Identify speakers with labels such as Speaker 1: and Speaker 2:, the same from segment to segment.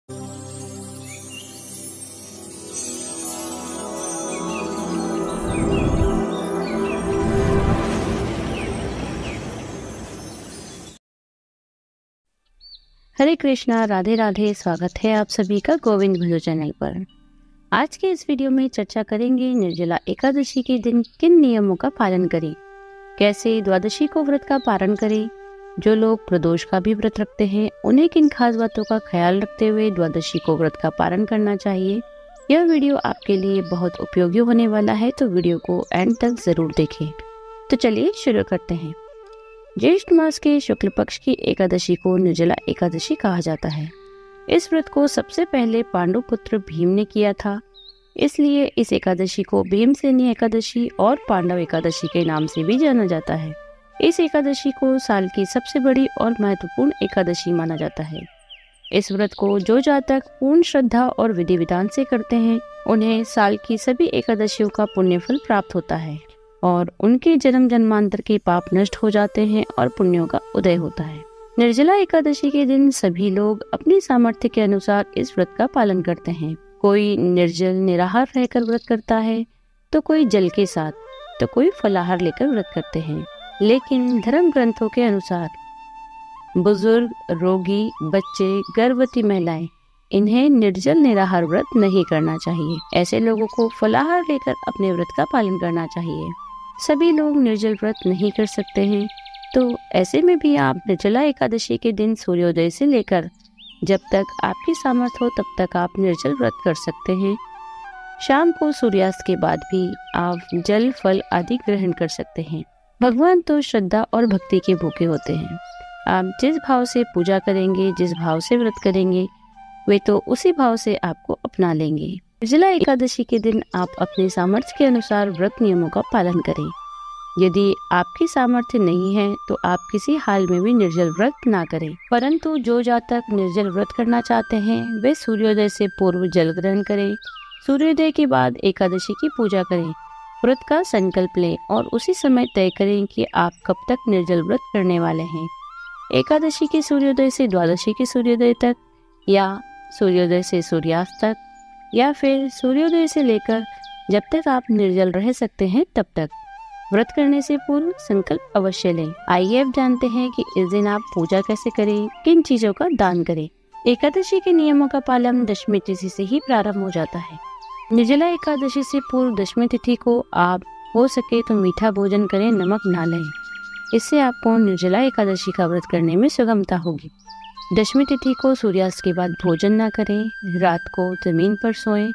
Speaker 1: हरे कृष्णा, राधे राधे। स्वागत है आप सभी का गोविंद भजो चैनल पर। आज के इस वीडियो में चर्चा करेंगे निर्जला एकादशी के दिन किन नियमों का पालन करें, कैसे द्वादशी को व्रत का पारण करें, जो लोग प्रदोष का भी व्रत रखते हैं उन्हें किन खास बातों का ख्याल रखते हुए द्वादशी को व्रत का पारण करना चाहिए। यह वीडियो आपके लिए बहुत उपयोगी होने वाला है, तो वीडियो को एंड तक जरूर देखें। तो चलिए शुरू करते हैं। ज्येष्ठ मास के शुक्ल पक्ष की एकादशी को निर्जला एकादशी कहा जाता है। इस व्रत को सबसे पहले पांडु पुत्र भीम ने किया था, इसलिए इस एकादशी को भीमसेनी एकादशी और पांडव एकादशी के नाम से भी जाना जाता है। इस एकादशी को साल की सबसे बड़ी और महत्वपूर्ण एकादशी माना जाता है। इस व्रत को जो जातक पूर्ण श्रद्धा और विधि विधान से करते हैं उन्हें साल की सभी एकादशियों का पुण्य फल प्राप्त होता है और उनके जन्म जन्मांतर के पाप नष्ट हो जाते हैं और पुण्यों का उदय होता है। निर्जला एकादशी के दिन सभी लोग अपनी सामर्थ्य के अनुसार इस व्रत का पालन करते हैं। कोई निर्जल निराहार रहकर व्रत करता है, तो कोई जल के साथ, तो कोई फलाहार लेकर व्रत करते हैं। लेकिन धर्म ग्रंथों के अनुसार बुजुर्ग, रोगी, बच्चे, गर्भवती महिलाएं इन्हें निर्जल निराहार व्रत नहीं करना चाहिए। ऐसे लोगों को फलाहार लेकर अपने व्रत का पालन करना चाहिए। सभी लोग निर्जल व्रत नहीं कर सकते हैं, तो ऐसे में भी आप निर्जला एकादशी के दिन सूर्योदय से लेकर जब तक आपकी सामर्थ्य हो तब तक आप निर्जल व्रत कर सकते हैं। शाम को सूर्यास्त के बाद भी आप जल, फल आदि ग्रहण कर सकते हैं। भगवान तो श्रद्धा और भक्ति के भूखे होते हैं। आप जिस भाव से पूजा करेंगे, जिस भाव से व्रत करेंगे, वे तो उसी भाव से आपको अपना लेंगे। निर्जला एकादशी के दिन आप अपने सामर्थ्य के अनुसार व्रत नियमों का पालन करें। यदि आपकी सामर्थ्य नहीं है तो आप किसी हाल में भी निर्जल व्रत ना करें। परंतु जो जातक निर्जल व्रत करना चाहते हैं वे सूर्योदय से पूर्व जल ग्रहण करें, सूर्योदय के बाद एकादशी की पूजा करें, व्रत का संकल्प लें और उसी समय तय करें कि आप कब तक निर्जल व्रत करने वाले हैं। एकादशी के सूर्योदय से द्वादशी के सूर्योदय तक, या सूर्योदय से सूर्यास्त तक, या फिर सूर्योदय से लेकर जब तक आप निर्जल रह सकते हैं तब तक। व्रत करने से पूर्व संकल्प अवश्य लें। आइए अब जानते हैं कि इस दिन आप पूजा कैसे करें, किन चीजों का दान करें। एकादशी के नियमों का पालन दशमी तिथि से ही प्रारंभ हो जाता है। निर्जला एकादशी से पूर्व दशमी तिथि को आप हो सके तो मीठा भोजन करें, नमक ना लें। इससे आपको निर्जला एकादशी का व्रत करने में सुगमता होगी। दशमी तिथि को सूर्यास्त के बाद भोजन न करें, रात को जमीन पर सोएं,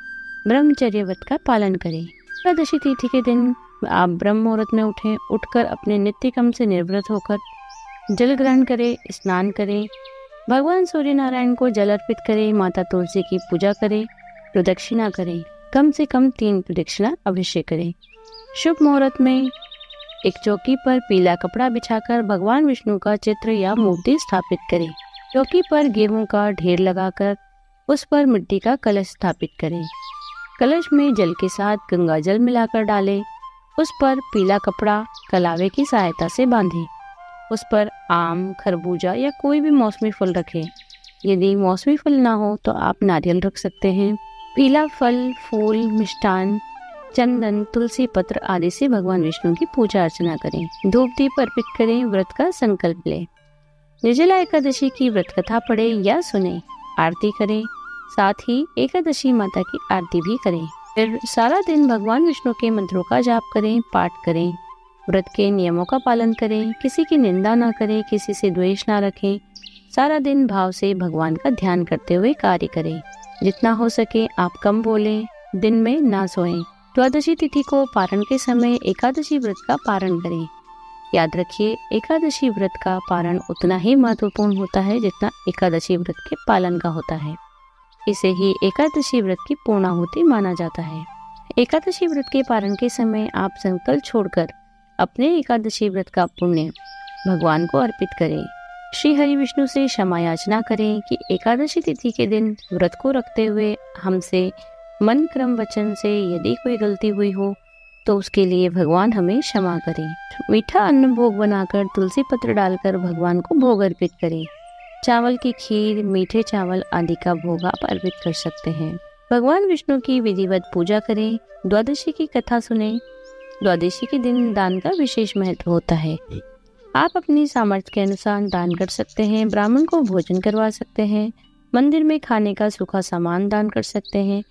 Speaker 1: ब्रह्मचर्य व्रत का पालन करें। एकादशी तिथि के दिन आप ब्रह्म मुहूर्त में उठें, उठकर अपने नित्य कर्म से निर्वृत होकर जल ग्रहण करें, स्नान करें, भगवान सूर्य नारायण को जल अर्पित करें, माता तुलसी की पूजा करें, प्रदक्षिणा करें। कम से कम 3 प्रदक्षिणा अवश्य करें। शुभ मुहूर्त में एक चौकी पर पीला कपड़ा बिछाकर भगवान विष्णु का चित्र या मूर्ति स्थापित करें। चौकी पर गेहूं का ढेर लगाकर उस पर मिट्टी का कलश स्थापित करें। कलश में जल के साथ गंगा जल मिलाकर डालें। उस पर पीला कपड़ा कलावे की सहायता से बांधें। उस पर आम, खरबूजा या कोई भी मौसमी फल रखें। यदि मौसमी फल ना हो तो आप नारियल रख सकते हैं। पीला फल, फूल, मिष्टान, चंदन, तुलसी पत्र आदि से भगवान विष्णु की पूजा अर्चना करें। धूप दीप अर्पित करें, व्रत का संकल्प लें। निर्जला एकादशी की व्रत कथा पढ़े या सुने, आरती करें, साथ ही एकादशी माता की आरती भी करें। फिर सारा दिन भगवान विष्णु के मंत्रों का जाप करें, पाठ करें। व्रत के नियमों का पालन करें, किसी की निंदा ना करें, किसी से द्वेष ना रखें। सारा दिन भाव से भगवान का ध्यान करते हुए कार्य करें। जितना हो सके आप कम बोलें, दिन में ना सोएं। द्वादशी तिथि को पारण के समय एकादशी व्रत का पारण करें। याद रखिए, एकादशी व्रत का पारण उतना ही महत्वपूर्ण होता है जितना एकादशी व्रत के पालन का होता है। इसे ही एकादशी व्रत की पूर्णाहुति माना जाता है। एकादशी व्रत के पारण के समय आप संकल्प छोड़कर अपने एकादशी व्रत का पुण्य भगवान को अर्पित करें। श्री हरि विष्णु से क्षमा याचना करें कि एकादशी तिथि के दिन व्रत को रखते हुए हमसे मन, क्रम, वचन से यदि कोई गलती हुई हो तो उसके लिए भगवान हमें क्षमा करें। मीठा अन्न भोग बनाकर तुलसी पत्र डालकर भगवान को भोग अर्पित करें। चावल की खीर, मीठे चावल आदि का भोग आप अर्पित कर सकते हैं। भगवान विष्णु की विधिवत पूजा करें। द्वादशी की कथा सुने। द्वादशी के दिन दान का विशेष महत्व होता है। आप अपनी सामर्थ्य के अनुसार दान कर सकते हैं। ब्राह्मण को भोजन करवा सकते हैं। मंदिर में खाने का सूखा सामान दान कर सकते हैं।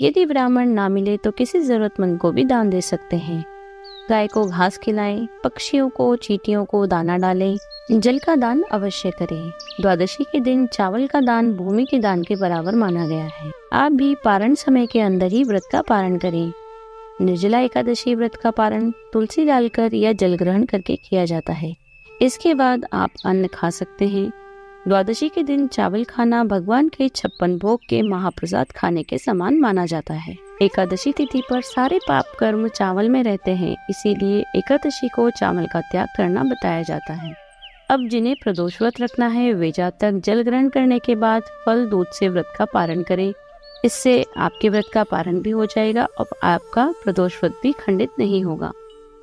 Speaker 1: यदि ब्राह्मण ना मिले तो किसी जरूरतमंद को भी दान दे सकते हैं। गाय को घास खिलाएं। पक्षियों को, चींटियों को दाना डालें। जल का दान अवश्य करें। द्वादशी के दिन चावल का दान भूमि के दान के बराबर माना गया है। आप भी पारण समय के अंदर ही व्रत का पारण करें। निर्जला एकादशी व्रत का पारण तुलसी डालकर या जल ग्रहण करके किया जाता है। इसके बाद आप अन्न खा सकते हैं। द्वादशी के दिन चावल खाना भगवान के 56 भोग के महाप्रसाद खाने के समान माना जाता है। एकादशी तिथि पर सारे पाप कर्म चावल में रहते हैं, इसीलिए एकादशी को चावल का त्याग करना बताया जाता है। अब जिन्हें प्रदोष व्रत रखना है वे जातक जल ग्रहण करने के बाद फल दूध से व्रत का पारण करें। इससे आपके व्रत का पारण भी हो जाएगा और आपका प्रदोष व्रत भी खंडित नहीं होगा।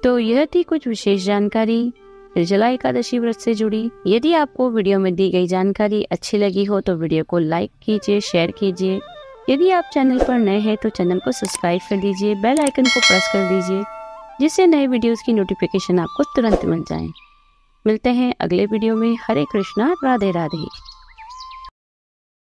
Speaker 1: तो यह थी कुछ विशेष जानकारी निर्जला एकादशी व्रत से जुड़ी। यदि आपको वीडियो में दी गई जानकारी अच्छी लगी हो तो वीडियो को लाइक कीजिए, शेयर कीजिए। यदि आप चैनल पर नए हैं तो चैनल को सब्सक्राइब कर दीजिए, बेल आइकन को प्रेस कर दीजिए, जिससे नए वीडियोस की नोटिफिकेशन आपको तुरंत मिल जाए। मिलते हैं अगले वीडियो में। हरे कृष्णा, राधे राधे।